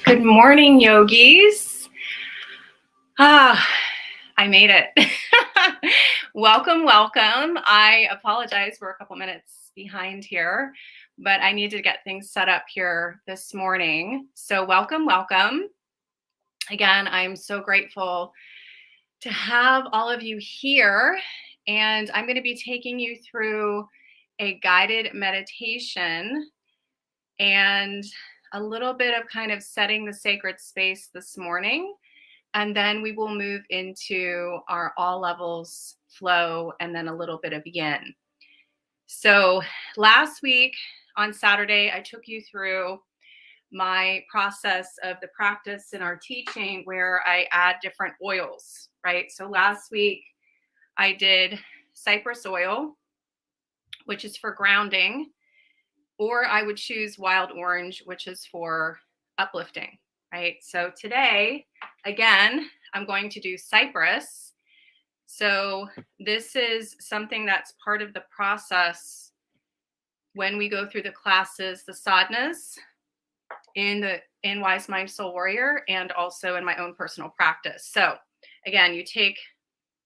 Good morning, yogis. I made it. Welcome, welcome. I apologize, we're a couple minutes behind here, but I need to get things set up here this morning. So welcome, welcome. Again, I'm so grateful to have all of you here, and I'm going to be taking you through a guided meditation and a little bit of kind of setting the sacred space this morning. And then we will move into our all levels flow and then a little bit of yin. So last week on Saturday, I took you through my process of the practice in our teaching where I add different oils, right? So last week I did cypress oil, which is for grounding, or I would choose wild orange, which is for uplifting, right? So today, again, I'm going to do cypress. So this is something that's part of the process when we go through the classes, the sadhanas in WiseMind Soul Warrior, and also in my own personal practice. So again, you take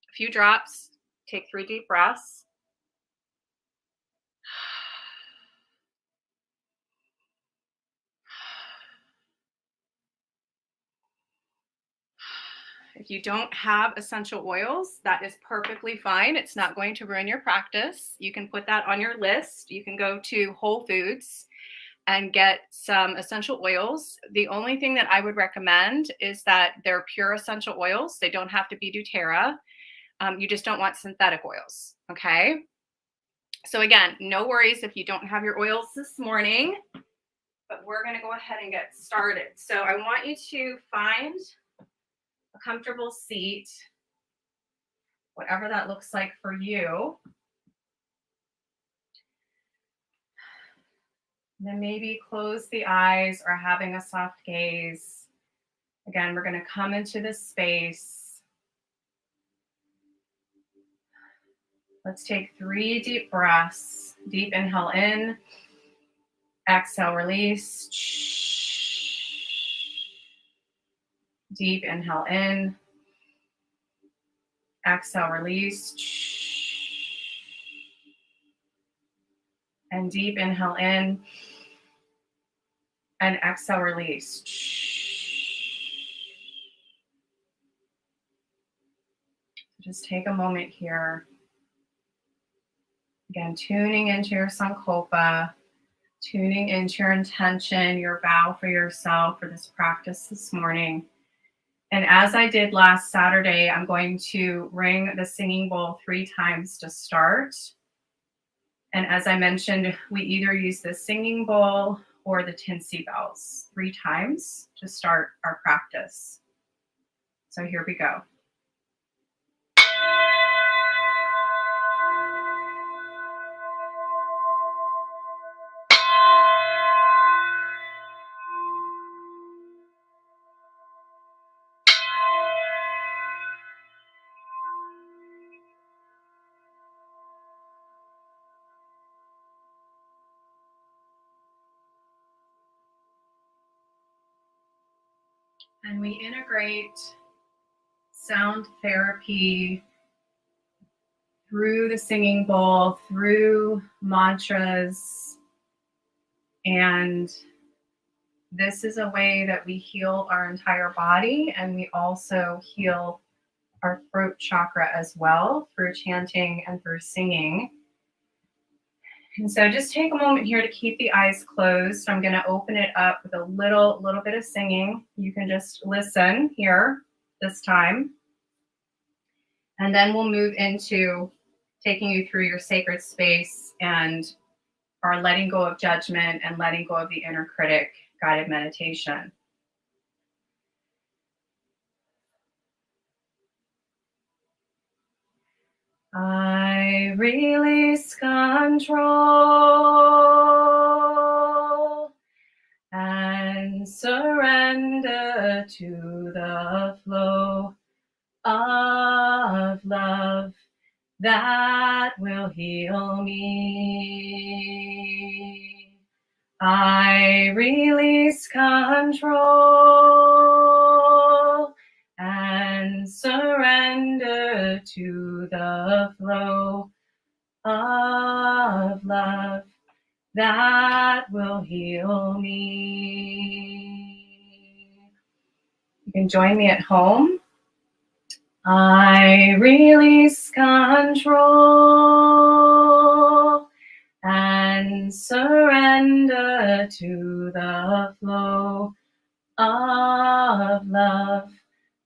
a few drops, take 3 deep breaths. If you don't have essential oils, that is perfectly fine. It's not going to ruin your practice. You can put that on your list. You can go to Whole Foods and get some essential oils. The only thing that I would recommend is that they're pure essential oils. They don't have to be doTERRA. You just don't want synthetic oils, okay? So again, no worries if you don't have your oils this morning, but we're gonna go ahead and get started. So I want you to find a comfortable seat, whatever that looks like for you. Then maybe close the eyes or having a soft gaze. Again, we're going to come into this space. Let's take 3 deep breaths. Deep inhale in, exhale, release. Deep inhale in, exhale, release. And deep inhale in and exhale, release. Just take a moment here. Again, tuning into your Sankalpa, tuning into your intention, your vow for yourself for this practice this morning. And as I did last Saturday, I'm going to ring the singing bowl 3 times to start. And as I mentioned, we either use the singing bowl or the tinsy bells 3 times to start our practice. So here we go. And we integrate sound therapy through the singing bowl, through mantras. And this is a way that we heal our entire body, and we also heal our throat chakra as well through chanting and through singing. And so just take a moment here to keep the eyes closed. I'm going to open it up with a little bit of singing. You can just listen here this time. And then we'll move into taking you through your sacred space and our letting go of judgment and letting go of the inner critic guided meditation. I release control and surrender to the flow of love that will heal me. I release control and surrender to the flow of love that will heal me. You can join me at home. I release control and surrender to the flow of love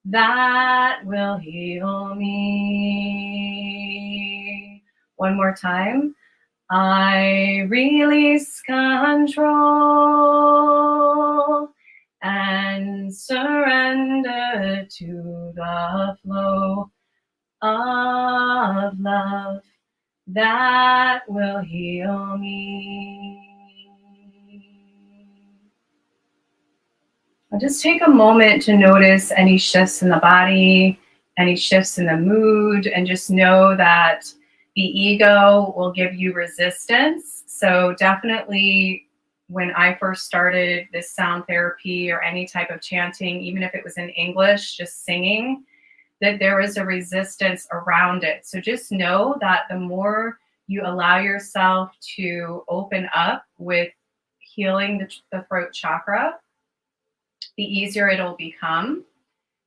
that will heal me. One more time. I release control and surrender to the flow of love that will heal me. I'll just take a moment to notice any shifts in the body, any shifts in the mood, and just know that the ego will give you resistance. So definitely when I first started this sound therapy or any type of chanting, even if it was in English, just singing, that there is a resistance around it. So just know that the more you allow yourself to open up with healing the throat chakra, the easier it'll become.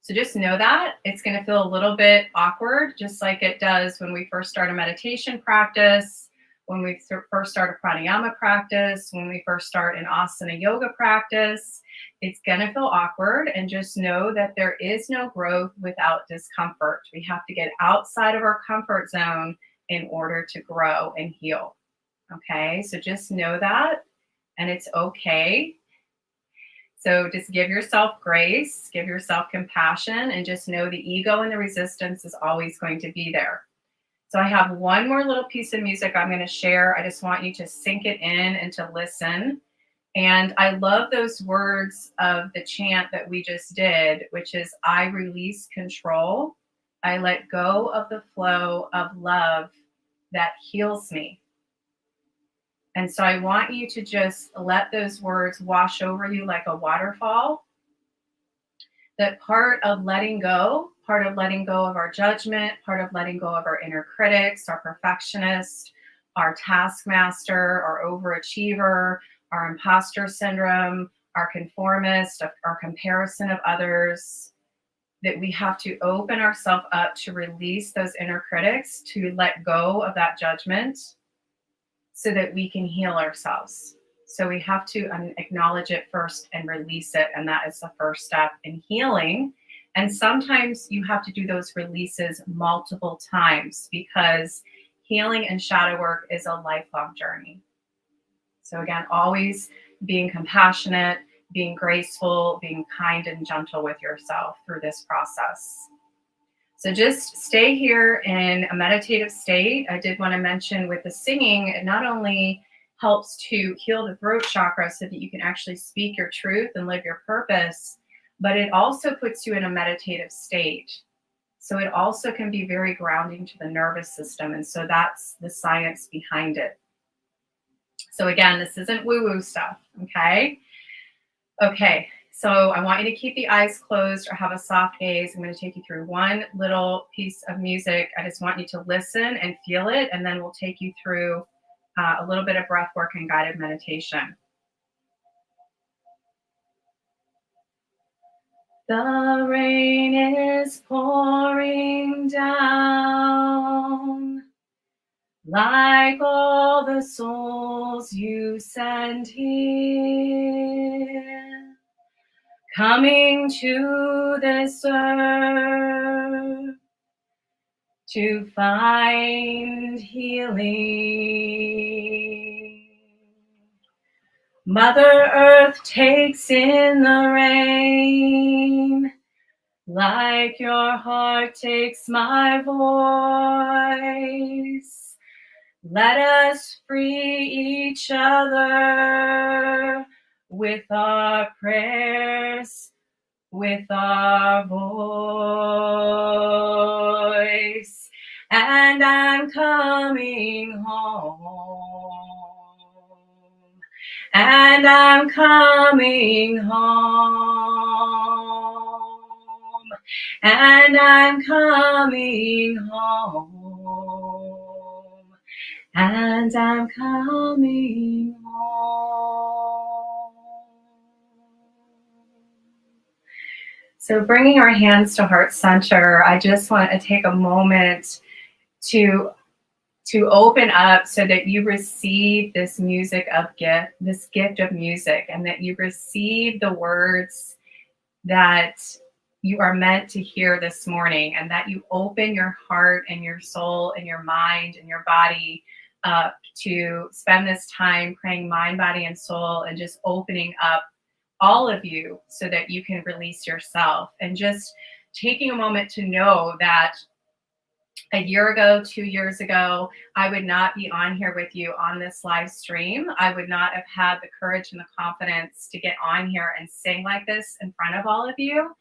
So just know that it's going to feel a little bit awkward, just like it does when we first start a meditation practice, when we first start a pranayama practice, when we first start an asana yoga practice. It's going to feel awkward, and just know that there is no growth without discomfort. We have to get outside of our comfort zone in order to grow and heal. Okay, so just know that, and it's okay. So just give yourself grace, give yourself compassion, and just know the ego and the resistance is always going to be there. So I have one more little piece of music I'm going to share. I just want you to sink it in and to listen. And I love those words of the chant that we just did, which is, I release control. I let go of the flow of love that heals me. And so I want you to just let those words wash over you like a waterfall. That part of letting go of our judgment, part of letting go of our inner critics, our perfectionist, our taskmaster, our overachiever, our imposter syndrome, our conformist, our comparison of others, that we have to open ourselves up to release those inner critics, to let go of that judgment so that we can heal ourselves. So we have to acknowledge it first and release it. And that is the first step in healing. And sometimes you have to do those releases multiple times, because healing and shadow work is a lifelong journey. So again, always being compassionate, being graceful, being kind and gentle with yourself through this process. So just stay here in a meditative state. I did want to mention with the singing, it not only helps to heal the throat chakra so that you can actually speak your truth and live your purpose, but it also puts you in a meditative state. So it also can be very grounding to the nervous system. And so that's the science behind it. So again, this isn't woo-woo stuff, okay? Okay. So I want you to keep the eyes closed or have a soft gaze. I'm going to take you through one little piece of music. I just want you to listen and feel it, and then we'll take you through a little bit of breath work and guided meditation. The rain is pouring down, like all the souls you send here, coming to this earth to find healing. Mother Earth takes in the rain, like your heart takes my voice. Let us free each other with our prayers, with our voice. And I'm coming home. and I'm coming home, and I'm coming home, and I'm coming home. So bringing our hands to heart center, I just want to take a moment to open up so that you receive this gift of music, and that you receive the words that you are meant to hear this morning, and that you open your heart and your soul and your mind and your body up to spend this time praying mind, body, and soul, and just opening up all of you so that you can release yourself, and just taking a moment to know that a year ago, 2 years ago, I would not be on here with you on this live stream. I would not have had the courage and the confidence to get on here and sing like this in front of all of you.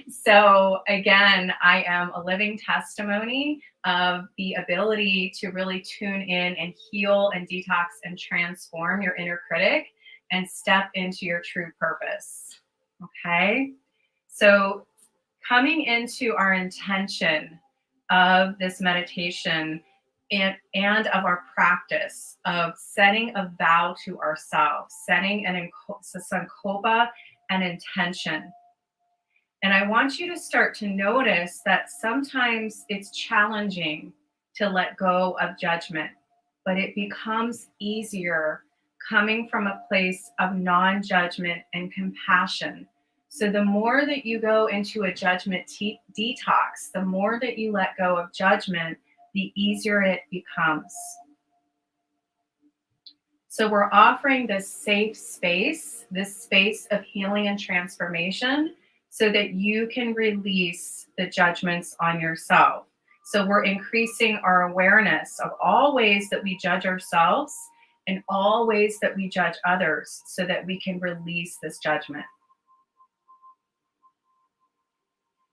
So again, I am a living testimony of the ability to really tune in and heal and detox and transform your inner critic and step into your true purpose. Okay. So coming into our intention of this meditation, and of our practice of setting a vow to ourselves, setting an sankalpa, an intention. And I want you to start to notice that sometimes it's challenging to let go of judgment, but it becomes easier coming from a place of non-judgment and compassion. So the more that you go into a judgment detox, the more that you let go of judgment, the easier it becomes. So we're offering this safe space, this space of healing and transformation, so that you can release the judgments on yourself. So we're increasing our awareness of all ways that we judge ourselves and all ways that we judge others, so that we can release this judgment.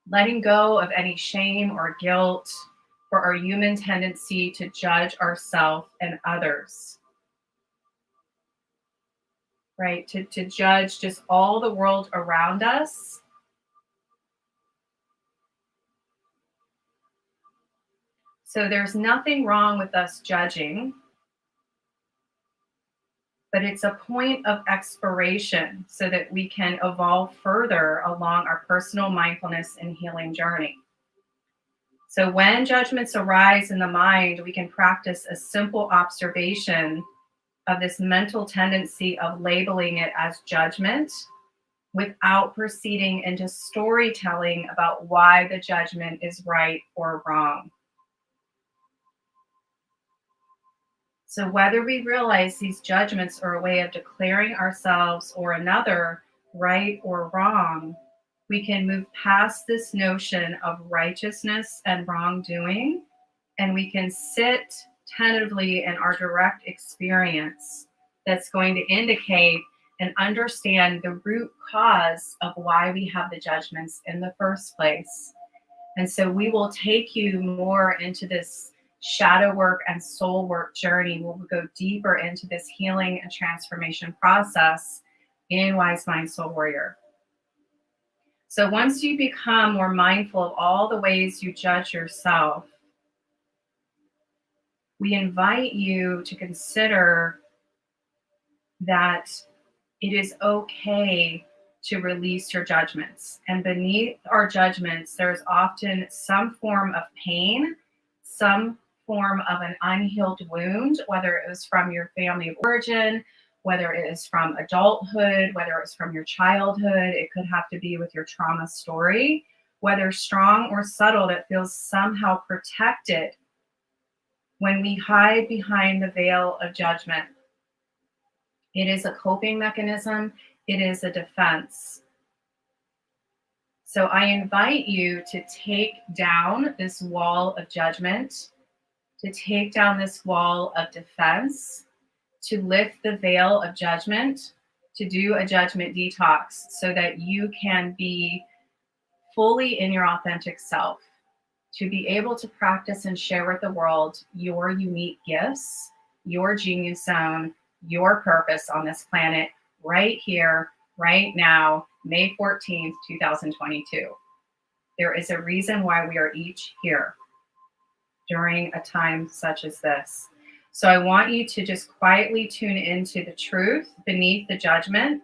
Letting go of any shame or guilt for our human tendency to judge ourselves and others. Right? To judge just all the world around us. So there's nothing wrong with us judging, but it's a point of exploration so that we can evolve further along our personal mindfulness and healing journey. So when judgments arise in the mind, we can practice a simple observation of this mental tendency of labeling it as judgment, without proceeding into storytelling about why the judgment is right or wrong. So whether we realize these judgments are a way of declaring ourselves or another right or wrong, we can move past this notion of righteousness and wrongdoing, and we can sit tentatively in our direct experience that's going to indicate and understand the root cause of why we have the judgments in the first place. And so we will take you more into this shadow work and soul work journey. We'll go deeper into this healing and transformation process in WiseMind Soul Warrior. So once you become more mindful of all the ways you judge yourself, we invite you to consider that it is okay to release your judgments. And beneath our judgments, there's often some form of pain, some form of an unhealed wound, whether it was from your family of origin, whether it is from adulthood, whether it's from your childhood. It could have to be with your trauma story, whether strong or subtle, that feels somehow protected when we hide behind the veil of judgment. It is a coping mechanism. It is a defense. So I invite you to take down this wall of judgment, to take down this wall of defense, to lift the veil of judgment, to do a judgment detox so that you can be fully in your authentic self, to be able to practice and share with the world your unique gifts, your genius zone, your purpose on this planet right here, right now, May 14th, 2022. There is a reason why we are each here during a time such as this. So I want you to just quietly tune into the truth beneath the judgment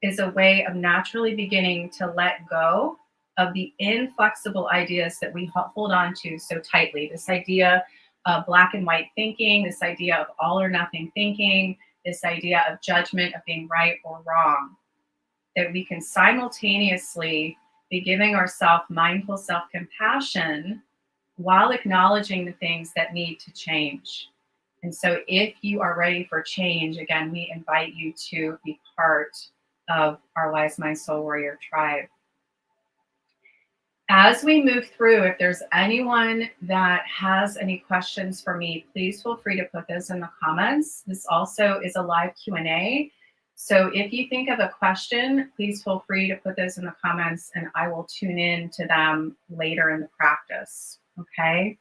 is a way of naturally beginning to let go of the inflexible ideas that we hold on to so tightly. This idea of black and white thinking, this idea of all or nothing thinking, this idea of judgment, of being right or wrong, that we can simultaneously be giving ourselves mindful self-compassion while acknowledging the things that need to change. And so if you are ready for change, again, we invite you to be part of our WiseMind Soul Warrior tribe. As we move through, if there's anyone that has any questions for me, please feel free to put those in the comments. This also is a live Q&A. So if you think of a question, please feel free to put those in the comments and I will tune in to them later in the practice. Okay.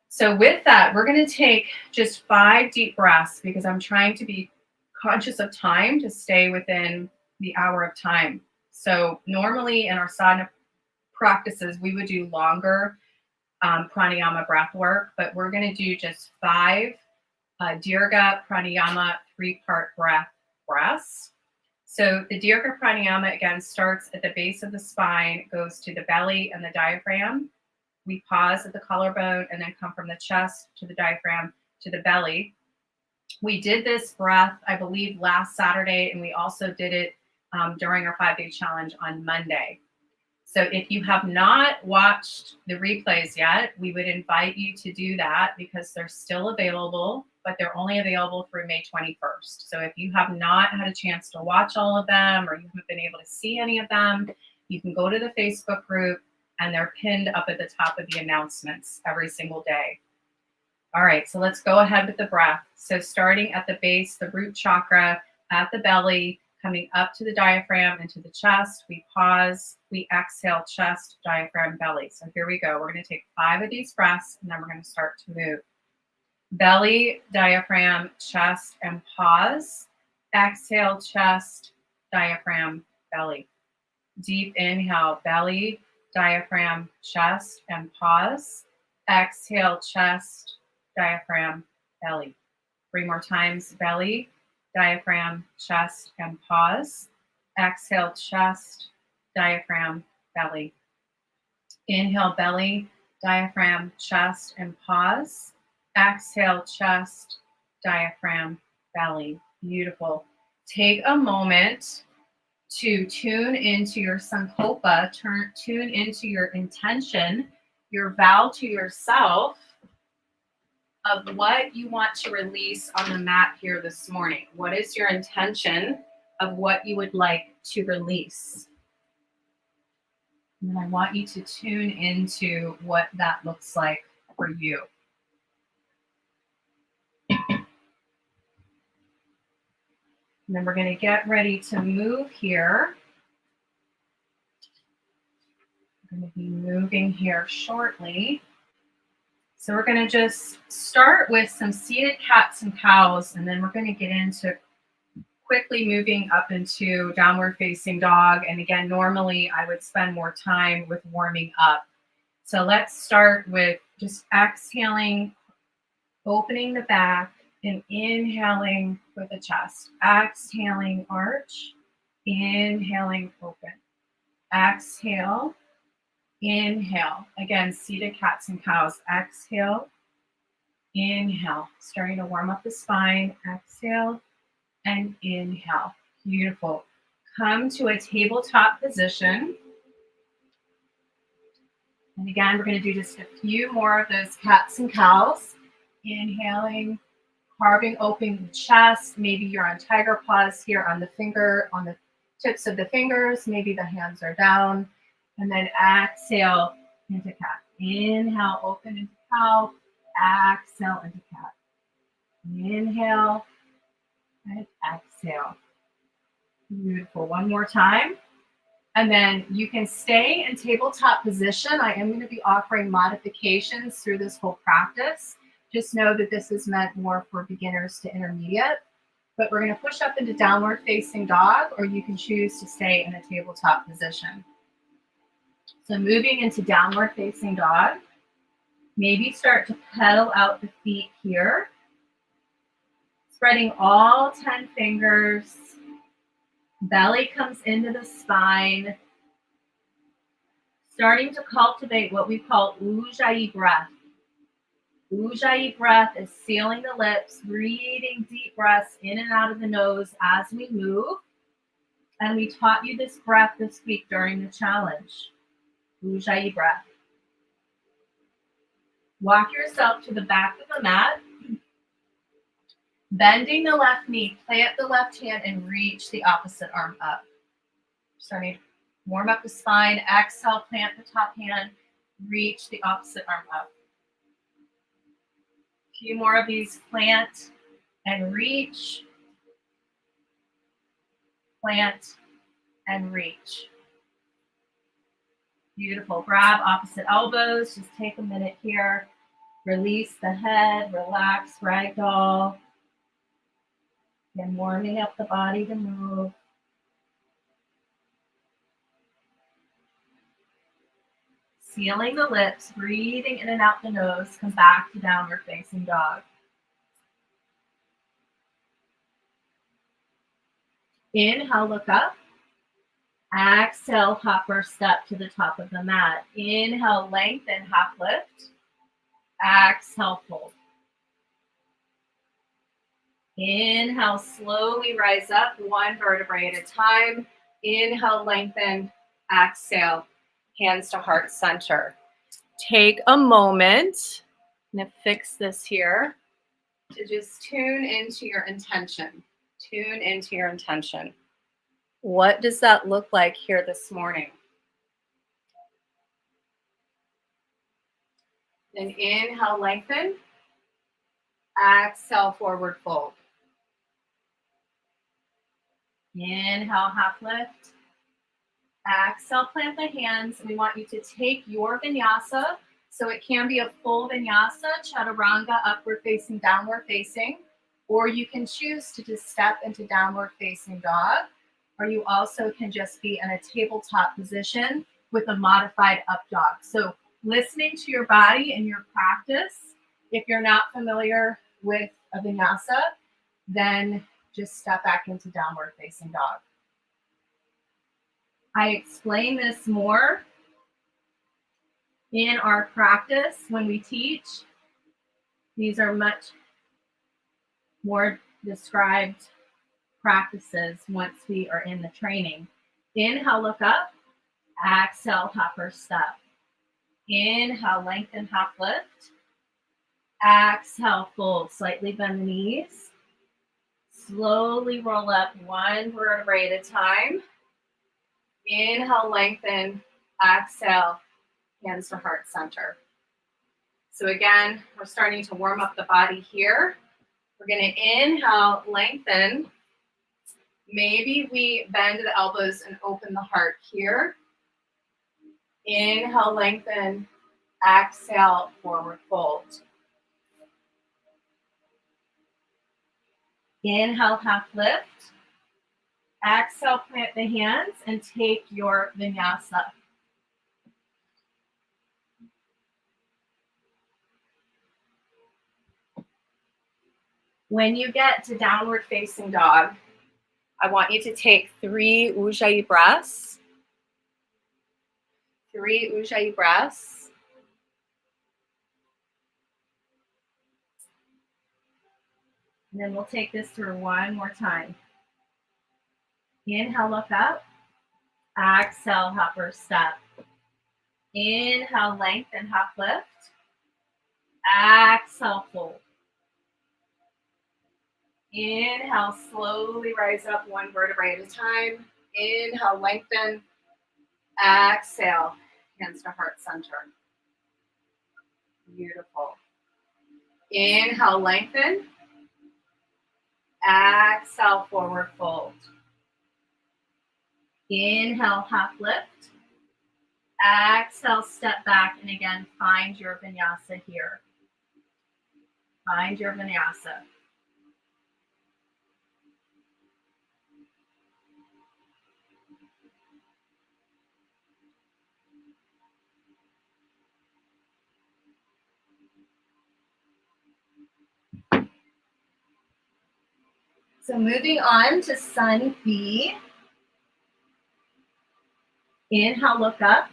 So with that, we're going to take just 5 deep breaths because I'm trying to be conscious of time to stay within the hour of time. So normally in our sadhana practices, we would do longer pranayama breath work, but we're going to do just 5 Dirga pranayama 3-part breaths. So the Dirga pranayama again starts at the base of the spine, goes to the belly and the diaphragm. We pause at the collarbone and then come from the chest to the diaphragm to the belly. We did this breath, I believe, last Saturday, and we also did it during our 5-day challenge on Monday. So if you have not watched the replays yet, we would invite you to do that because they're still available, but they're only available through May 21st. So if you have not had a chance to watch all of them or you haven't been able to see any of them, you can go to the Facebook group and they're pinned up at the top of the announcements every single day. All right, so let's go ahead with the breath. So starting at the base, the root chakra, at the belly, coming up to the diaphragm and to the chest, we pause, we exhale, chest, diaphragm, belly. So here we go. We're going to take 5 of these breaths and then we're going to start to move. Belly, diaphragm, chest, and pause. Exhale, chest, diaphragm, belly. Deep inhale, belly, diaphragm, chest, and pause. Exhale, chest, diaphragm, belly. 3 more times, belly, diaphragm, chest, and pause. Exhale, chest, diaphragm, belly. Inhale, belly, diaphragm, chest, and pause. Exhale, chest, diaphragm, belly. Beautiful. Take a moment to tune into your sankalpa, tune into your intention, your vow to yourself of what you want to release on the mat here this morning. What is your intention of what you would like to release? And I want you to tune into what that looks like for you. And then we're going to get ready to move here. We're going to be moving here shortly. So we're going to just start with some seated cats and cows, and then we're going to get into quickly moving up into downward facing dog. And again, normally I would spend more time with warming up. So let's start with just exhaling, opening the back, and inhaling with the chest. Exhaling, arch. Inhaling, open. Exhale. Inhale. Again, seated cats and cows. Exhale. Inhale. Starting to warm up the spine. Exhale and inhale. Beautiful. Come to a tabletop position. And again, we're going to do just a few more of those cats and cows. Inhaling, carving open the chest. Maybe you're on tiger paws here on the tips of the fingers. Maybe the hands are down. And then exhale into cat. Inhale, open into cow. Exhale into cat. Inhale and exhale. Beautiful. One more time. And then you can stay in tabletop position. I am going to be offering modifications through this whole practice. Just know that this is meant more for beginners to intermediate. But we're going to push up into downward facing dog, or you can choose to stay in a tabletop position. So moving into downward facing dog, maybe start to pedal out the feet here, spreading all 10 fingers. Belly comes into the spine, starting to cultivate what we call Ujjayi breath. Ujjayi breath is sealing the lips, breathing deep breaths in and out of the nose as we move. And we taught you this breath this week during the challenge. Ujjayi breath. Walk yourself to the back of the mat, bending the left knee, plant the left hand, and reach the opposite arm up. Starting to warm up the spine. Exhale, plant the top hand, reach the opposite arm up. A few more of these. Plant and reach. Plant and reach. Beautiful. Grab opposite elbows. Just take a minute here. Release the head. Relax. Ragdoll. And warming up the body to move. Sealing the lips, breathing in and out the nose. Come back to downward facing dog. Inhale, look up. Exhale, hopper step to the top of the mat. Inhale, lengthen, half lift. Exhale, fold. Inhale, slowly rise up, one vertebrae at a time. Inhale, lengthen. Exhale, hands to heart center. Take a moment. I'm going to fix this here to just tune into your intention. Tune into your intention. What does that look like here this morning? Then inhale, lengthen. Exhale, forward fold. Inhale, half lift. Exhale, plant the hands. We want you to take your vinyasa. So it can be a full vinyasa, chaturanga, upward facing, downward facing. Or you can choose to just step into downward facing dog. Or you also can just be in a tabletop position with a modified up dog. So listening to your body and your practice. If you're not familiar with a vinyasa, then just step back into downward facing dog. I explain this more in our practice when we teach. These are much more described practices once we are in the training. Inhale, look up. Exhale, hopper step. Inhale, lengthen, half lift. Exhale, fold. Slightly bend the knees. Slowly roll up one vertebrae at a time. Inhale, lengthen. Exhale, hands to heart center. So again, we're starting to warm up the body here. We're going to inhale, lengthen. Maybe we bend the elbows and open the heart here. Inhale, lengthen. Exhale, forward fold. Inhale, half lift. Exhale, plant the hands and take your vinyasa. When you get to downward facing dog, I want you to take 3 Ujjayi breaths. 3 Ujjayi breaths. And then we'll take this through one more time. Inhale, look up. Exhale, hopper step. Inhale, lengthen, half lift. Exhale, fold. Inhale, slowly rise up one vertebrae at a time. Inhale, lengthen. Exhale, hands to heart center. Beautiful. Inhale, lengthen. Exhale, forward fold. Inhale, half lift. Exhale, step back, and again, find your vinyasa here. Find your vinyasa. So moving on to Sun B. Inhale, look up.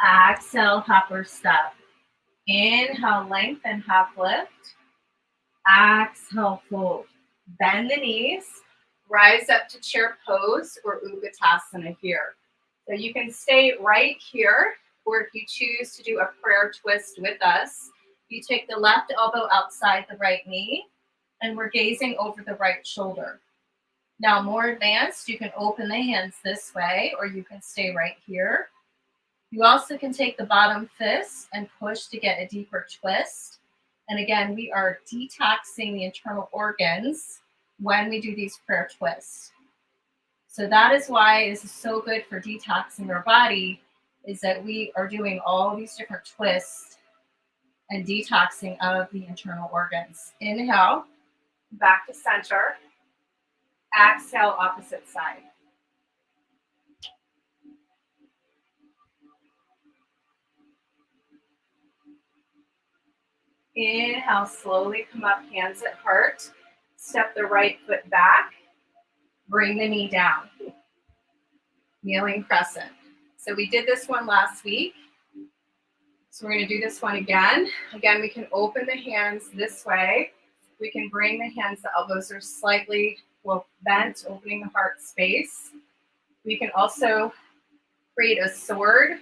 Exhale, hopper step. Inhale, lengthen, half lift. Exhale, fold. Bend the knees. Rise up to chair pose or Utkatasana here. So you can stay right here, or if you choose to do a prayer twist with us, you take the left elbow outside the right knee, and we're gazing over the right shoulder. Now, more advanced, you can open the hands this way, or you can stay right here. You also can take the bottom fist and push to get a deeper twist. And again, we are detoxing the internal organs when we do these prayer twists. So that is why this is so good for detoxing our body, is that we are doing all these different twists and detoxing of the internal organs. Inhale, back to center. Exhale, opposite side. Inhale, slowly come up, hands at heart. Step the right foot back. Bring the knee down. Kneeling crescent. So we did this one last week. So we're going to do this one again. Again, we can open the hands this way. We can bring the hands, the elbows are slightly bent, opening the heart space. We can also create a sword,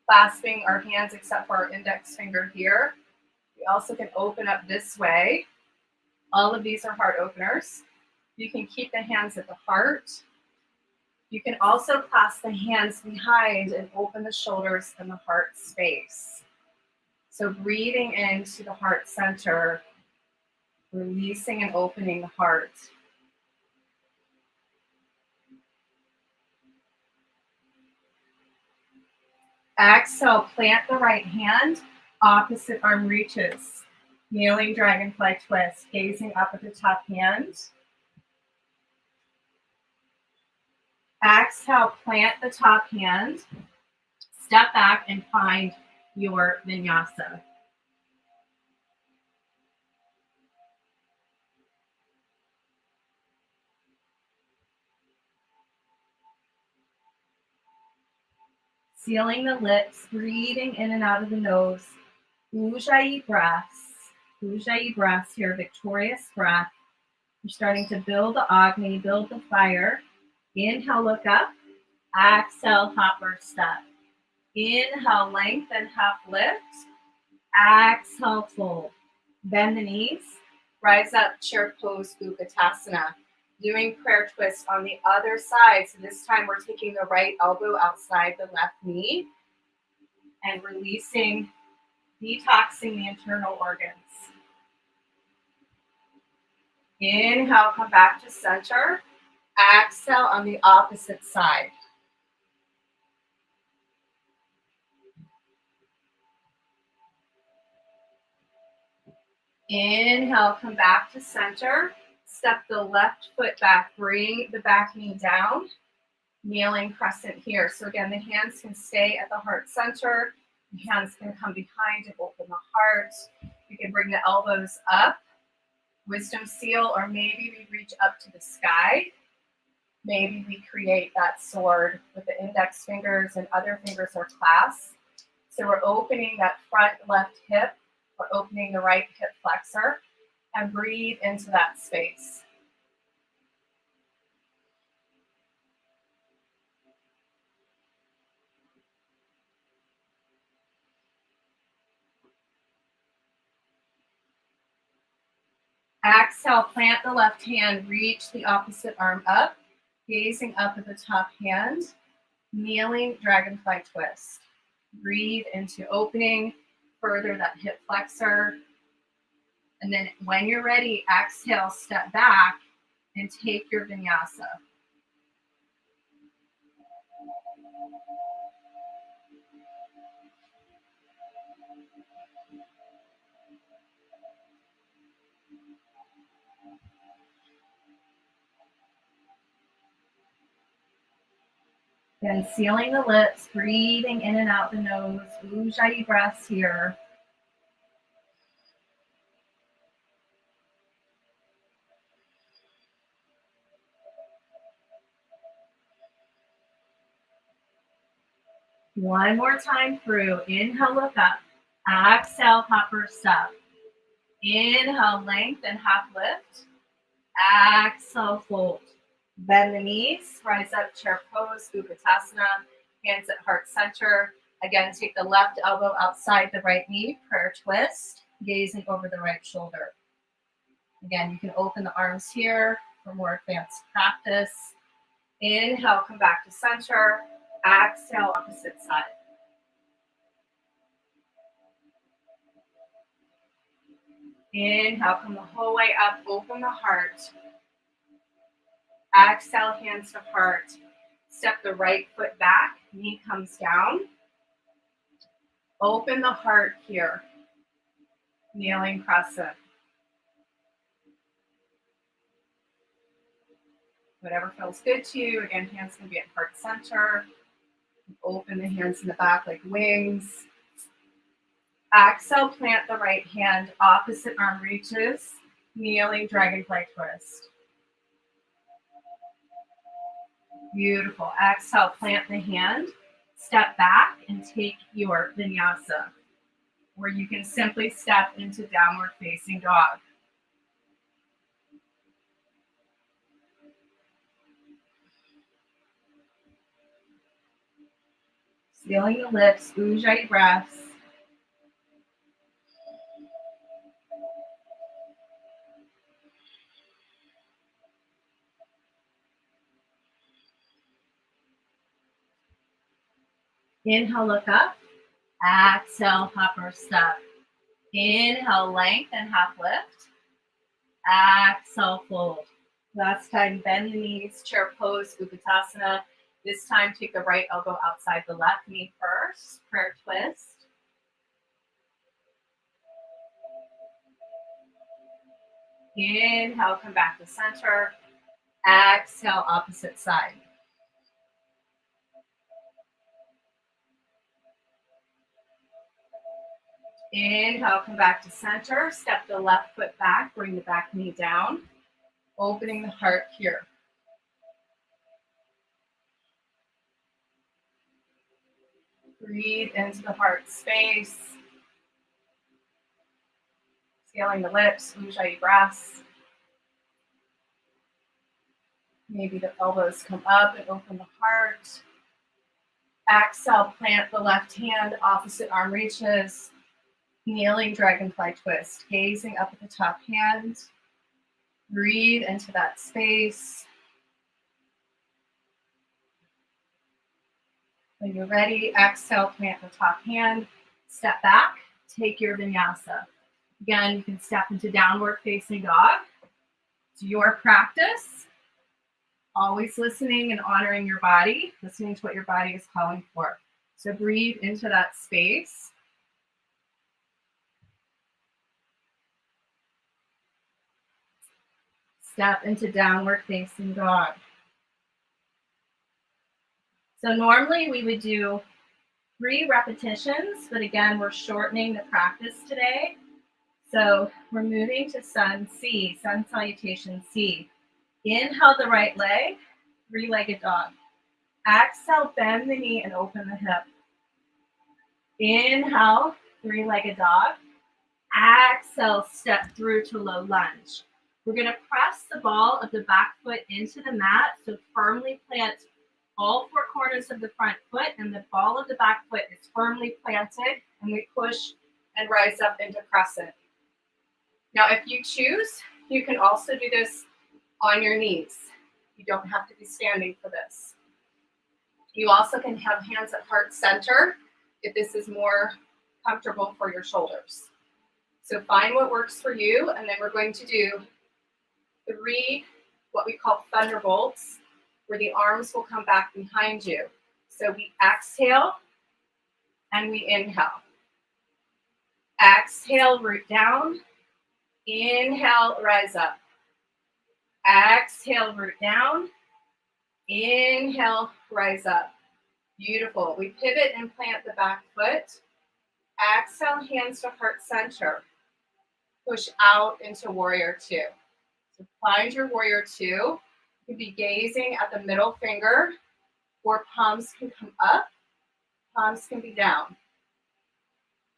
clasping our hands except for our index finger here. We also can open up this way. All of these are heart openers. You can keep the hands at the heart. You can also clasp the hands behind and open the shoulders and the heart space. So breathing into the heart center, releasing and opening the heart. Exhale, plant the right hand, opposite arm reaches. Kneeling dragonfly twist, gazing up at the top hand. Exhale, plant the top hand. Step back and find your vinyasa. Sealing the lips, breathing in and out of the nose. Ujjayi breaths. Ujjayi breaths here, victorious breath. You're starting to build the Agni, build the fire. Inhale, look up. Exhale, hopper step. Inhale, lengthen, half lift. Exhale, fold. Bend the knees. Rise up, chair pose, Utkatasana. Doing prayer twist on the other side. So this time we're taking the right elbow outside the left knee and releasing, detoxing the internal organs. Inhale, come back to center. Exhale on the opposite side. Inhale, come back to center. Step the left foot back. Bring the back knee down. Kneeling crescent here. So again, the hands can stay at the heart center. The hands can come behind and open the heart. You can bring the elbows up. Wisdom seal, or maybe we reach up to the sky. Maybe we create that sword with the index fingers and other fingers are clasped. So we're opening that front left hip. We're opening the right hip flexor and breathe into that space. Exhale, plant the left hand, reach the opposite arm up, gazing up at the top hand, kneeling dragonfly twist. Breathe into opening, further that hip flexor. And then when you're ready, exhale, step back and take your vinyasa. Then sealing the lips, breathing in and out the nose. Ujjayi breaths here. One more time through. Inhale, look up. Exhale, hop or step. Inhale, lengthen, half lift. Exhale, fold. Bend the knees, rise up, chair pose, Utkatasana, hands at heart center. Again, take the left elbow outside the right knee, prayer twist, gazing over the right shoulder. Again, you can open the arms here for more advanced practice. Inhale, come back to center. Exhale, opposite side. Inhale, come the whole way up, open the heart. Exhale, hands to heart. Step the right foot back, knee comes down. Open the heart here. Kneeling crescent. Whatever feels good to you. Again, hands can be at heart center. Open the hands in the back like wings. Exhale, plant the right hand, opposite arm reaches. Kneeling dragonfly twist. Beautiful. Exhale, plant the hand, step back and take your vinyasa, where you can simply step into downward facing dog. Sealing the lips, ujjayi breaths. Inhale, look up. Exhale, hop or step. Inhale, length and half lift. Exhale, fold. Last time, bend the knees, chair pose, Utkatasana. This time, take the right elbow outside the left knee first, prayer twist. Inhale, come back to center. Exhale, opposite side. Inhale, come back to center. Step the left foot back, bring the back knee down. Opening the heart here. Breathe into the heart space. Scaling the lips, ujjayi breaths. Maybe the elbows come up and open the heart. Exhale, plant the left hand, opposite arm reaches. Kneeling dragonfly twist, gazing up at the top hand. Breathe into that space. When you're ready, exhale, plant the top hand, step back, take your vinyasa. Again, you can step into downward facing dog. It's your practice. Always listening and honoring your body, listening to what your body is calling for. So breathe into that space. Step into downward facing dog. So normally we would do 3 repetitions, but again, we're shortening the practice today. So we're moving to sun C, sun salutation C. Inhale the right leg, 3-legged dog. Exhale, bend the knee and open the hip. Inhale, 3-legged dog. Exhale, step through to low lunge. We're going to press the ball of the back foot into the mat, so firmly plant all 4 corners of the front foot, and the ball of the back foot is firmly planted, and we push and rise up into crescent. Now, if you choose, you can also do this on your knees. You don't have to be standing for this. You also can have hands at heart center if this is more comfortable for your shoulders. So find what works for you, and then we're going to do 3 what we call thunderbolts, where the arms will come back behind you. So we exhale and we inhale. Exhale, root down. Inhale, rise up. Exhale, root down. Inhale, rise up. Beautiful. We pivot and plant the back foot. Exhale, hands to heart center. Push out into warrior 2. So find your warrior 2. You can be gazing at the middle finger, or palms can come up. Palms can be down.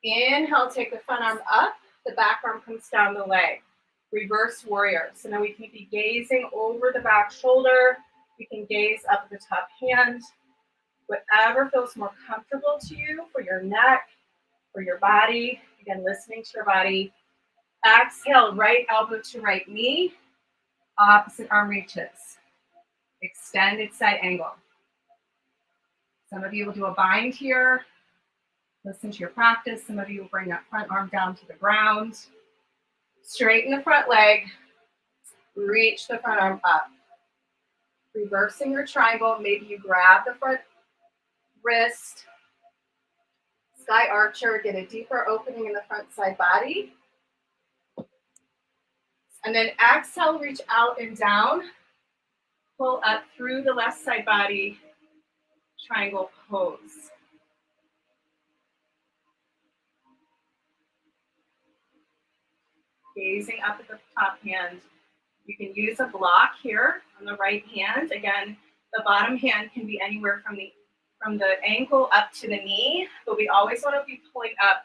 Inhale, take the front arm up. The back arm comes down the leg. Reverse warrior. So now we can be gazing over the back shoulder. We can gaze up at the top hand. Whatever feels more comfortable to you for your neck, for your body. Again, listening to your body. Exhale, right elbow to right knee. Opposite arm reaches. Extended side angle. Some of you will do a bind here. Listen to your practice. Some of you will bring that front arm down to the ground. Straighten the front leg. Reach the front arm up. Reversing your triangle. Maybe you grab the front wrist. Sky Archer. Get a deeper opening in the front side body. And then exhale, reach out and down. Pull up through the left side body. Triangle pose. Gazing up at the top hand. You can use a block here on the right hand. Again, the bottom hand can be anywhere from the ankle up to the knee, but we always want to be pulling up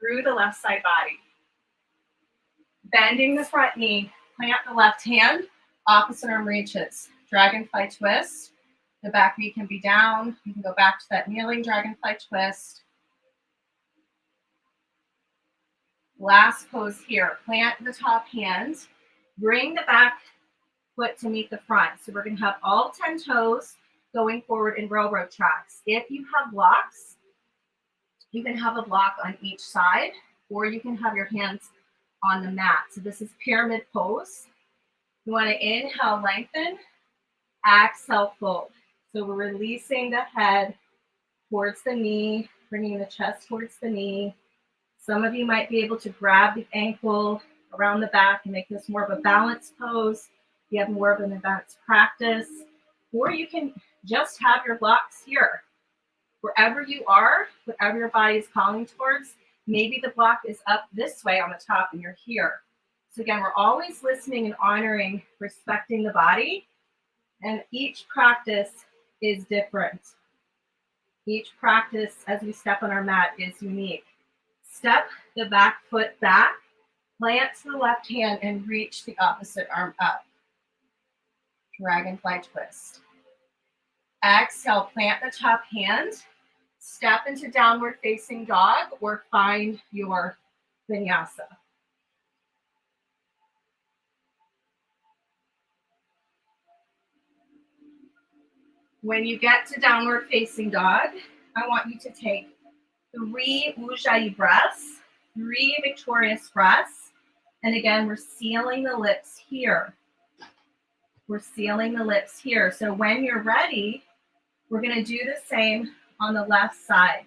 through the left side body. Bending the front knee, plant the left hand, opposite arm reaches. Dragonfly twist. The back knee can be down. You can go back to that kneeling dragonfly twist. Last pose here. Plant the top hand. Bring the back foot to meet the front. So we're going to have all 10 toes going forward in railroad tracks. If you have blocks, you can have a block on each side, or you can have your hands on the mat. So this is pyramid pose. You want to inhale, lengthen. Exhale, fold. So we're releasing the head towards the knee, bringing the chest towards the knee. Some of you might be able to grab the ankle around the back and make this more of a balanced pose. You have more of an advanced practice, or you can just have your blocks here. Wherever you are, whatever your body is calling towards, maybe the block is up this way on the top and you're here. So again, we're always listening and honoring, respecting the body, and each practice is different. Each practice as we step on our mat is unique. Step the back foot back, plant to the left hand, and reach the opposite arm up. Dragonfly twist. Exhale, plant the top hand, step into downward facing dog, or find your vinyasa. When you get to downward facing dog, I want you to take 3 Ujjayi breaths, 3 victorious breaths. And again, we're sealing the lips here. We're sealing the lips here. So when you're ready, we're going to do the same on the left side.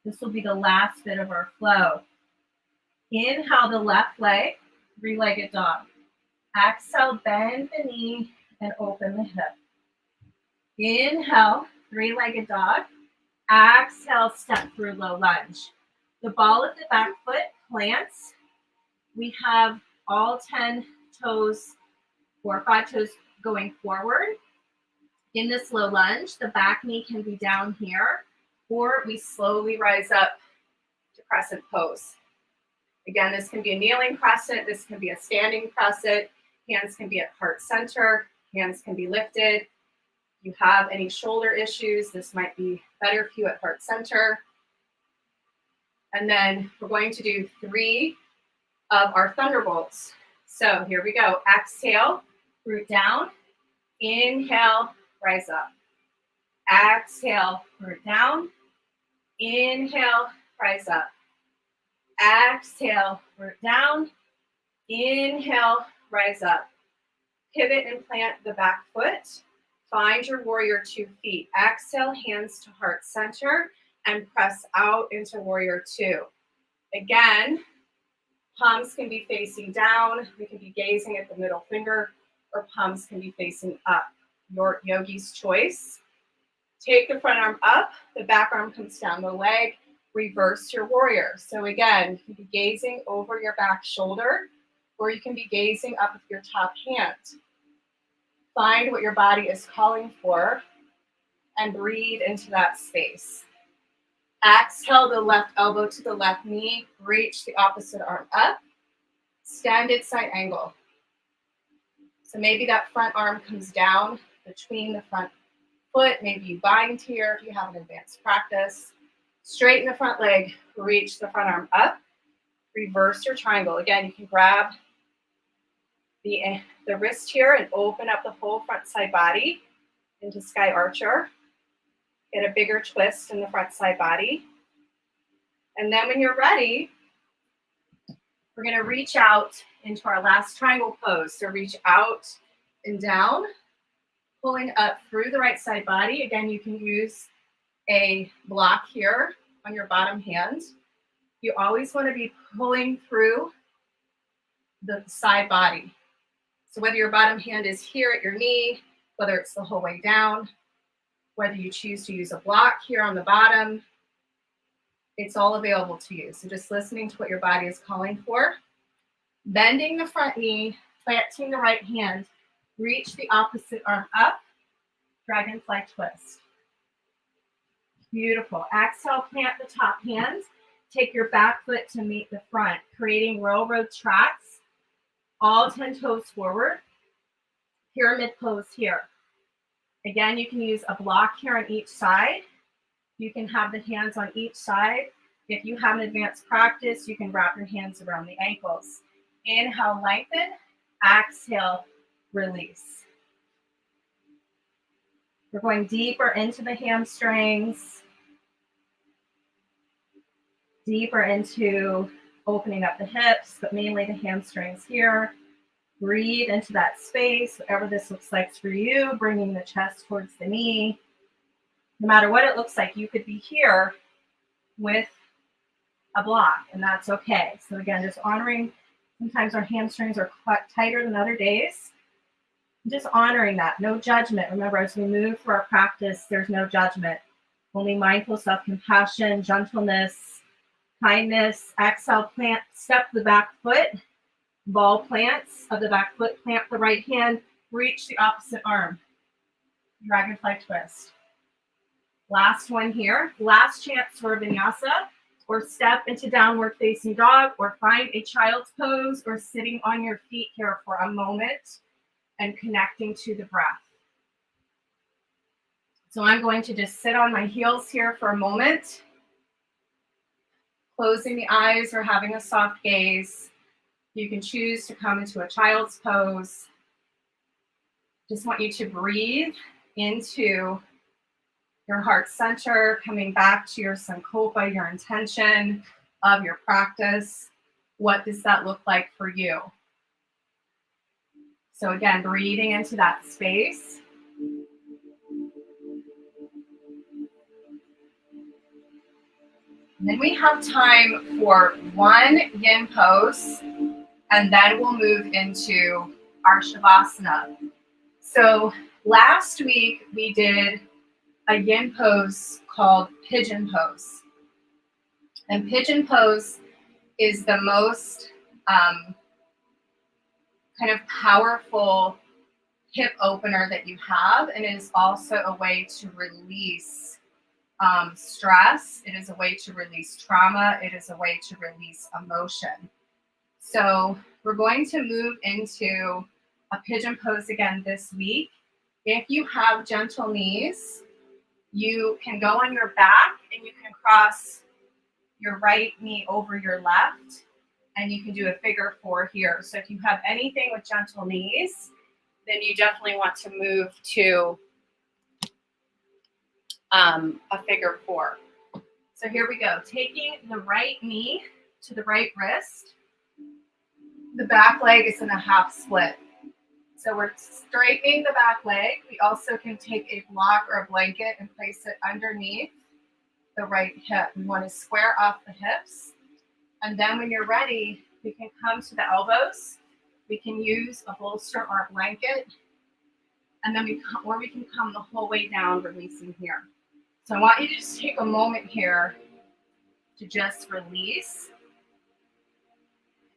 This will be the last bit of our flow. Inhale the left leg, 3-legged dog. Exhale, bend the knee and open the hip. Inhale, 3-legged dog. Exhale, step through low lunge. The ball of the back foot plants. We have all 10 toes or 5 toes going forward. In this low lunge, the back knee can be down here, or we slowly rise up to crescent pose. Again, this can be a kneeling crescent. This can be a standing crescent. Hands can be at heart center. Hands can be lifted. If you have any shoulder issues, this might be better for you at heart center. And then we're going to do 3 of our thunderbolts. So here we go. Exhale, root down. Inhale, rise up. Exhale, root down. Inhale, rise up. Exhale, root down. Inhale, rise up. Pivot and plant the back foot. Find your warrior 2 feet. Exhale, hands to heart center, and press out into warrior 2. Again, palms can be facing down. We can be gazing at the middle finger, or palms can be facing up. Your yogi's choice. Take the front arm up. The back arm comes down the leg. Reverse your warrior. So again, you can be gazing over your back shoulder, or you can be gazing up with your top hand. Find what your body is calling for and breathe into that space. Exhale the left elbow to the left knee. Reach the opposite arm up. Extended side angle. So maybe that front arm comes down between the front foot. Maybe you bind here if you have an advanced practice. Straighten the front leg. Reach the front arm up. Reverse your triangle. Again, you can grab the wrist here and open up the whole front side body into Sky Archer. Get a bigger twist in the front side body. And then when you're ready, we're going to reach out into our last triangle pose. So reach out and down, pulling up through the right side body. Again, you can use a block here on your bottom hand. You always want to be pulling through the side body. So whether your bottom hand is here at your knee, whether it's the whole way down, whether you choose to use a block here on the bottom, it's all available to you. So just listening to what your body is calling for. Bending the front knee, planting the right hand, reach the opposite arm up, dragonfly twist. Beautiful. Exhale, plant the top hand. Take your back foot to meet the front, creating railroad tracks. All 10 toes forward. Pyramid pose here. Again, you can use a block here on each side. You can have the hands on each side. If you have an advanced practice, you can wrap your hands around the ankles. Inhale, lengthen. Exhale, release. We're going deeper into the hamstrings, deeper into opening up the hips, but mainly the hamstrings here. Breathe into that space, whatever this looks like for you, bringing the chest towards the knee. No matter what it looks like, you could be here with a block, and that's okay. So again, just honoring, sometimes our hamstrings are tighter than other days. Just honoring that, no judgment. Remember, as we move through our practice, there's no judgment. Only mindful self-compassion, gentleness, kindness. Exhale, plant, step the back foot. Ball plants of the back foot, plant the right hand, reach the opposite arm. Dragonfly twist. Last one here. Last chance for vinyasa, or step into downward facing dog, or find a child's pose, or sitting on your feet here for a moment and connecting to the breath. So I'm going to just sit on my heels here for a moment, closing the eyes or having a soft gaze. You can choose to come into a child's pose. Just want you to breathe into your heart center, coming back to your sankalpa, your intention of your practice. What does that look like for you? So again, breathing into that space. And then we have time for one yin pose, and then we'll move into our shavasana. So last week we did a yin pose called pigeon pose. And pigeon pose is the most kind of powerful hip opener that you have, and it is also a way to release stress. It is a way to release trauma. It is a way to release emotion. So we're going to move into a pigeon pose again this week. If you have gentle knees, you can go on your back and you can cross your right knee over your left, and you can do a figure four here. So if you have anything with gentle knees, then you definitely want to move to a figure four. So here we go. Taking the right knee to the right wrist. The back leg is in a half split. So we're straightening the back leg. We also can take a block or a blanket and place it underneath the right hip. We want to square off the hips. And then when you're ready, we can come to the elbows. We can use a bolster or a blanket. And then we can come the whole way down, releasing here. So I want you to just take a moment here to just release.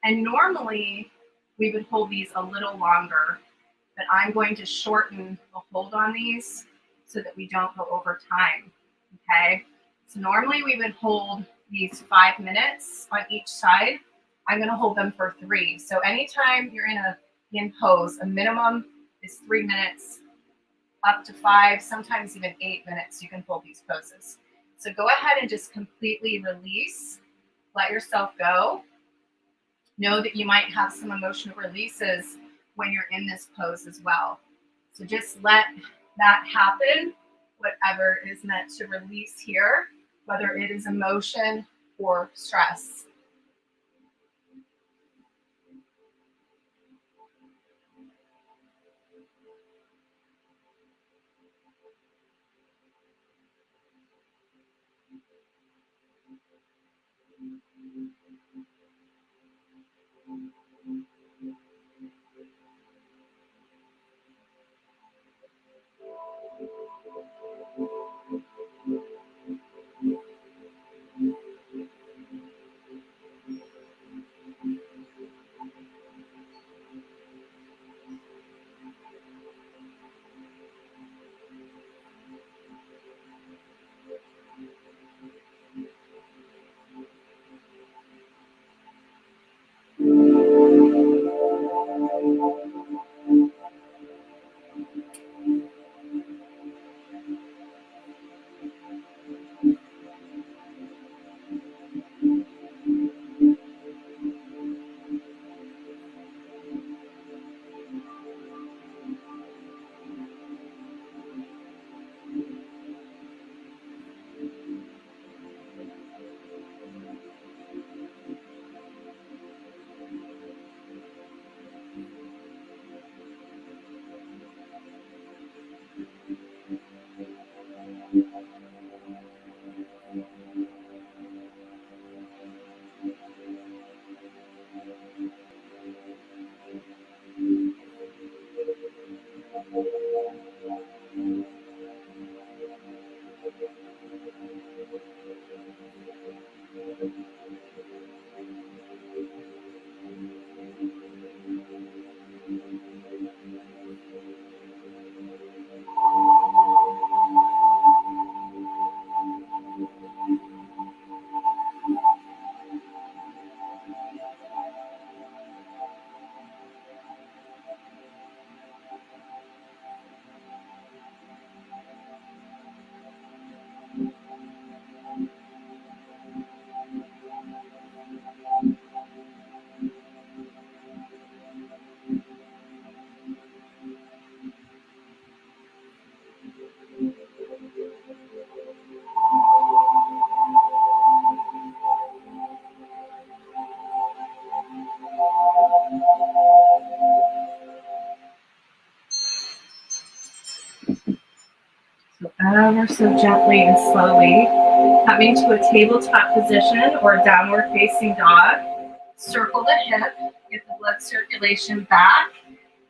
And normally we would hold these a little longer, but I'm going to shorten the hold on these so that we don't go over time, okay? So normally we would hold these 5 minutes on each side. I'm going to hold them for 3. So anytime you're in pose, a minimum is 3 minutes, up to 5, sometimes even 8 minutes you can hold these poses. So go ahead and just completely release, let yourself go. Know that you might have some emotional releases when you're in this pose as well. So just let that happen, whatever is meant to release here, whether it is emotion or stress. So ever so gently and slowly coming to a tabletop position or downward facing dog. Circle the hip, get the blood circulation back.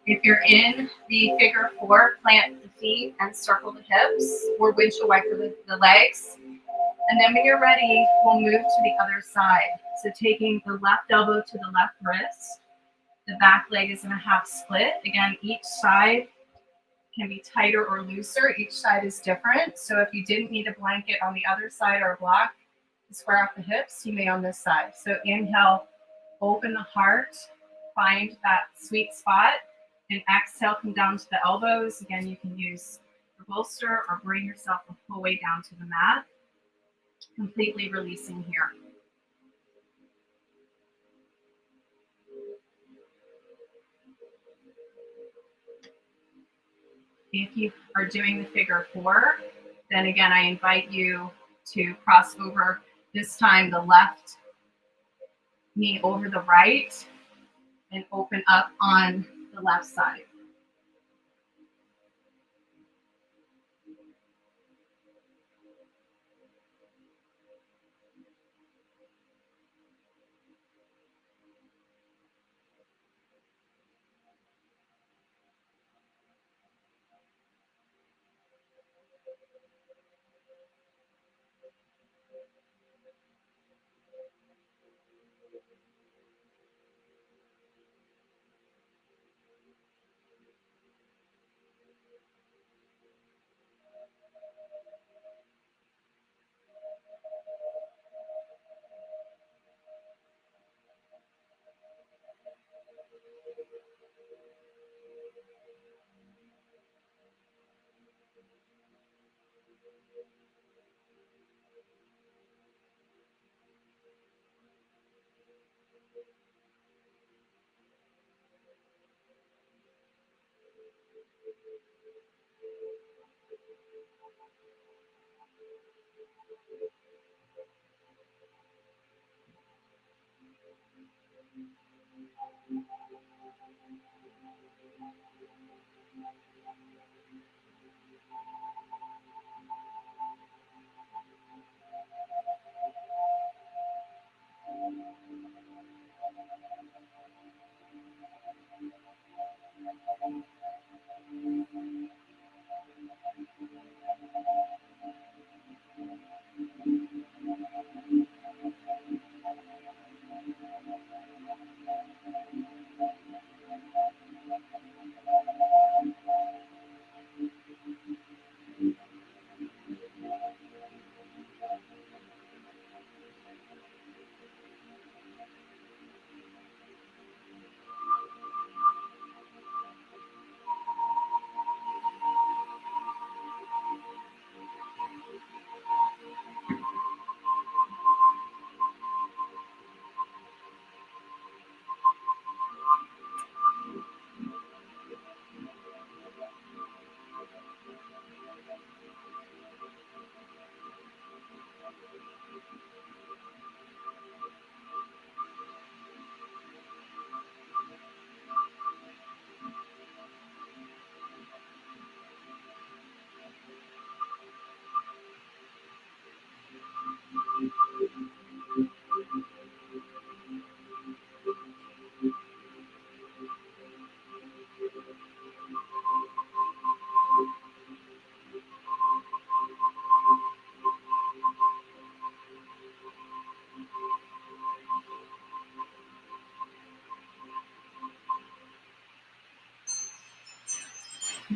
If you're in the figure 4, plant the feet and circle the hips or windshield wiper the legs. And then when you're ready, we'll move to the other side. So taking the left elbow to the left wrist, the back leg is in a half split. Again, each side can be tighter or looser. Each side is different. So if you didn't need a blanket on the other side or a block to square off the hips, you may on this side. So inhale, open the heart, find that sweet spot, and exhale, come down to the elbows. Again, you can use your bolster or bring yourself the whole way down to the mat, completely releasing here. If you are doing the figure 4, then again, I invite you to cross over, this time the left knee over the right, and open up on the left side.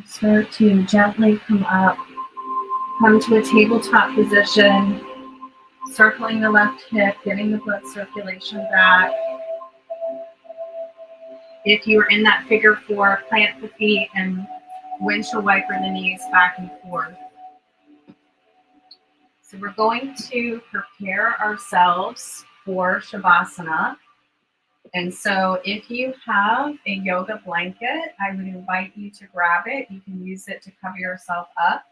Start to gently come up, come to a tabletop position, circling the left hip, getting the blood circulation back. If you are in that figure four, plant the feet and windshield wiper the knees back and forth. So we're going to prepare ourselves for Shavasana. And so if you have a yoga blanket, I would invite you to grab it. You can use it to cover yourself up.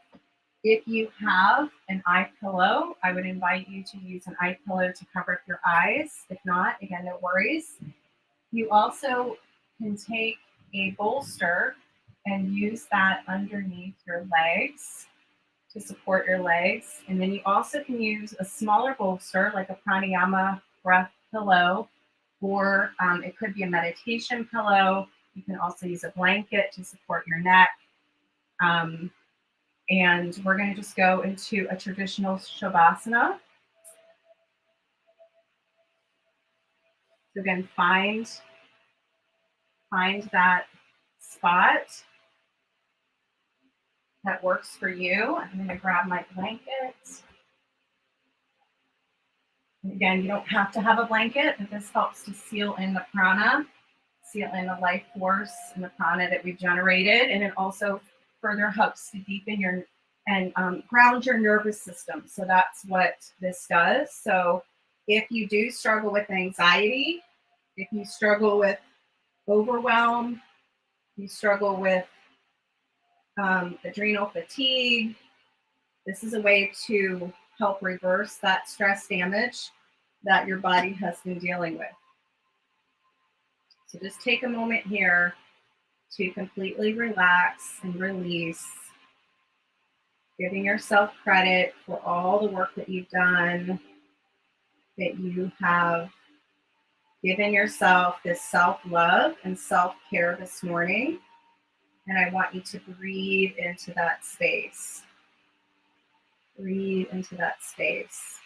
If you have an eye pillow, I would invite you to use an eye pillow to cover your eyes. If not, again, no worries. You also can take a bolster and use that underneath your legs to support your legs. And then you also can use a smaller bolster like a pranayama breath pillow, or it could be a meditation pillow. You can also use a blanket to support your neck. And we're going to just go into a traditional Shavasana. So again, find that spot that works for you. I'm going to grab my blanket. And again, you don't have to have a blanket, but this helps to seal in the prana, seal in the life force and the prana that we've generated. And it also further helps to deepen your and ground your nervous system. So that's what this does. So if you do struggle with anxiety, if you struggle with overwhelm, you struggle with adrenal fatigue, this is a way to help reverse that stress damage that your body has been dealing with. So just take a moment here to completely relax and release, giving yourself credit for all the work that you've done, that you have given yourself this self-love and self-care this morning. And I want you to breathe into that space. Breathe into that space.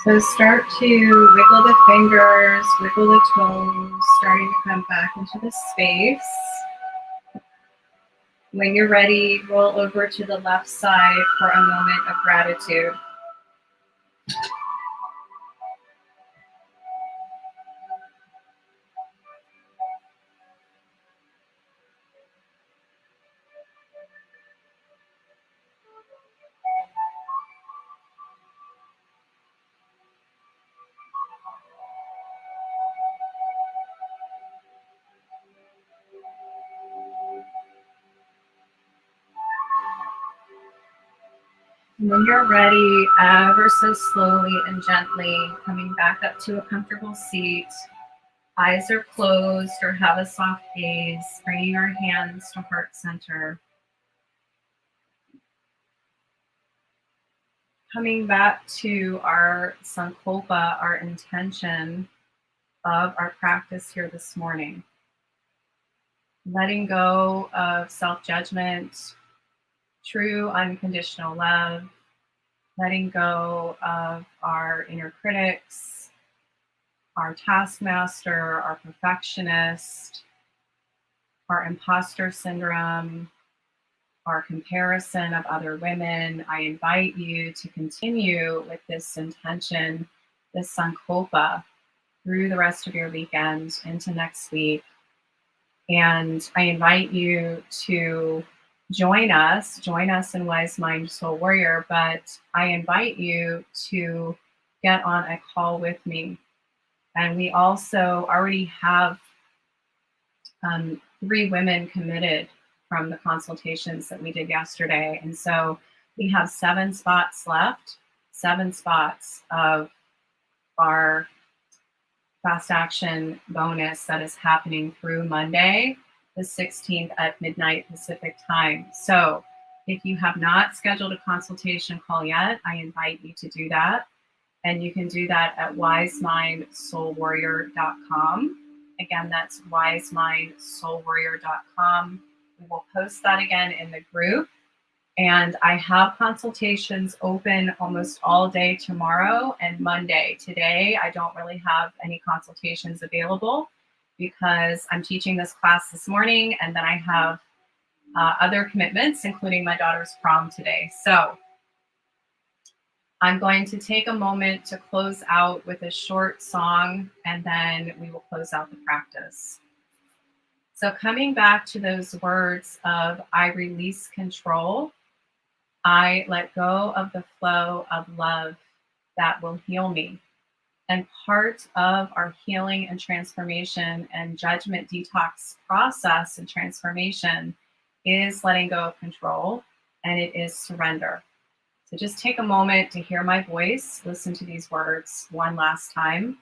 So start to wiggle the fingers, wiggle the toes, starting to come back into the space. When you're ready, roll over to the left side for a moment of gratitude. And when you're ready, ever so slowly and gently, coming back up to a comfortable seat, eyes are closed or have a soft gaze, bringing our hands to heart center. Coming back to our sankalpa, our intention, of our practice here this morning. Letting go of self-judgment, true unconditional love, letting go of our inner critics, our taskmaster, our perfectionist, our imposter syndrome, our comparison of other women. I invite you to continue with this intention, this sankalpa, through the rest of your weekend into next week. And I invite you to join us in WiseMind Soul Warrior, but I invite you to get on a call with me. And we also already have 3 women committed from the consultations that we did yesterday. And so we have 7 spots left, 7 spots of our fast action bonus that is happening through Monday, the 16th at midnight Pacific time. So if you have not scheduled a consultation call yet, I invite you to do that. And you can do that at wisemindsoulwarrior.com. Again, that's wisemindsoulwarrior.com. We will post that again in the group. And I have consultations open almost all day tomorrow and Monday. Today, I don't really have any consultations available because I'm teaching this class this morning, and then I have other commitments, including my daughter's prom today. So I'm going to take a moment to close out with a short song, and then we will close out the practice. So coming back to those words of I release control, I let go of the flow of love that will heal me. And part of our healing and transformation and judgment detox process and transformation is letting go of control, and it is surrender. So just take a moment to hear my voice, listen to these words one last time.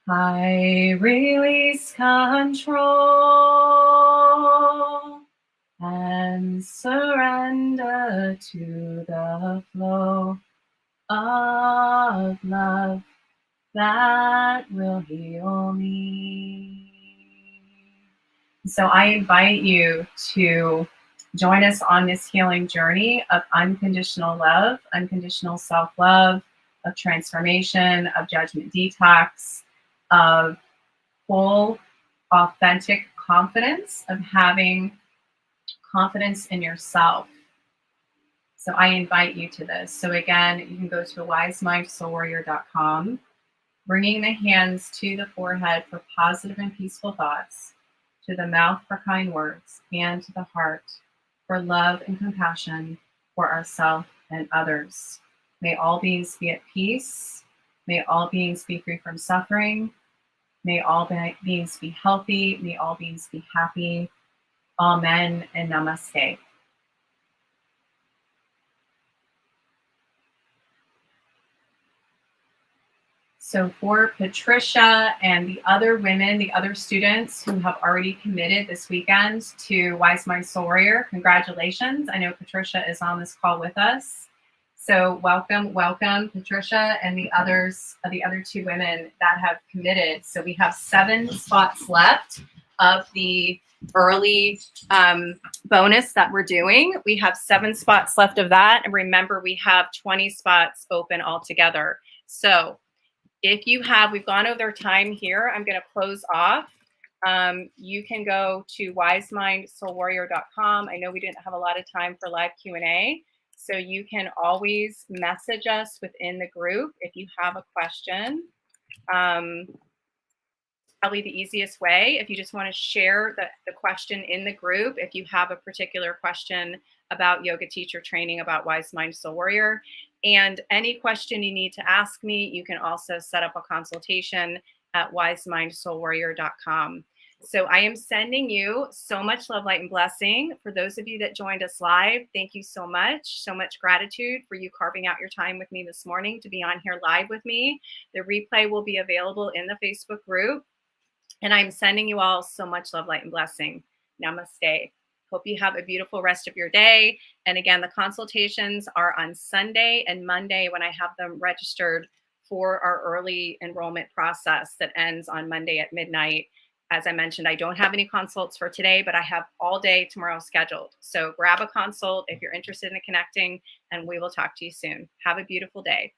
I release control and surrender to the flow of love that will heal me. So I invite you to join us on this healing journey of unconditional love, unconditional self-love, of transformation, of judgment detox, of full, authentic confidence, of having confidence in yourself. So I invite you to this. So again, you can go to wisemindsoulwarrior.com, bringing the hands to the forehead for positive and peaceful thoughts, to the mouth for kind words, and to the heart for love and compassion for ourselves and others. May all beings be at peace. May all beings be free from suffering. May all beings be healthy. May all beings be happy. Amen and namaste. So for Patricia and the other women, the other students who have already committed this weekend to WiseMind Soul Warrior, congratulations. I know Patricia is on this call with us. So welcome, Patricia and the other 2 women that have committed. So we have 7 spots left of the early bonus that we're doing. We have 7 spots left of that. And remember, we have 20 spots open altogether. So we've gone over time here. I'm going to close off. You can go to wisemindsoulwarrior.com. I know we didn't have a lot of time for live Q&A, so you can always message us within the group if you have a question. Probably the easiest way, if you just want to share the question in the group, if you have a particular question about yoga teacher training, about WiseMind Soul Warrior, and any question you need to ask me, you can also set up a consultation at wisemindsoulwarrior.com. So I am sending you so much love, light, and blessing. For those of you that joined us live, thank you so much. So much gratitude for you carving out your time with me this morning to be on here live with me. The replay will be available in the Facebook group. And I'm sending you all so much love, light, and blessing. Namaste. Hope you have a beautiful rest of your day. And again, the consultations are on Sunday and Monday when I have them registered for our early enrollment process that ends on Monday at midnight. As I mentioned, I don't have any consults for today, but I have all day tomorrow scheduled. So grab a consult if you're interested in connecting, and we will talk to you soon. Have a beautiful day.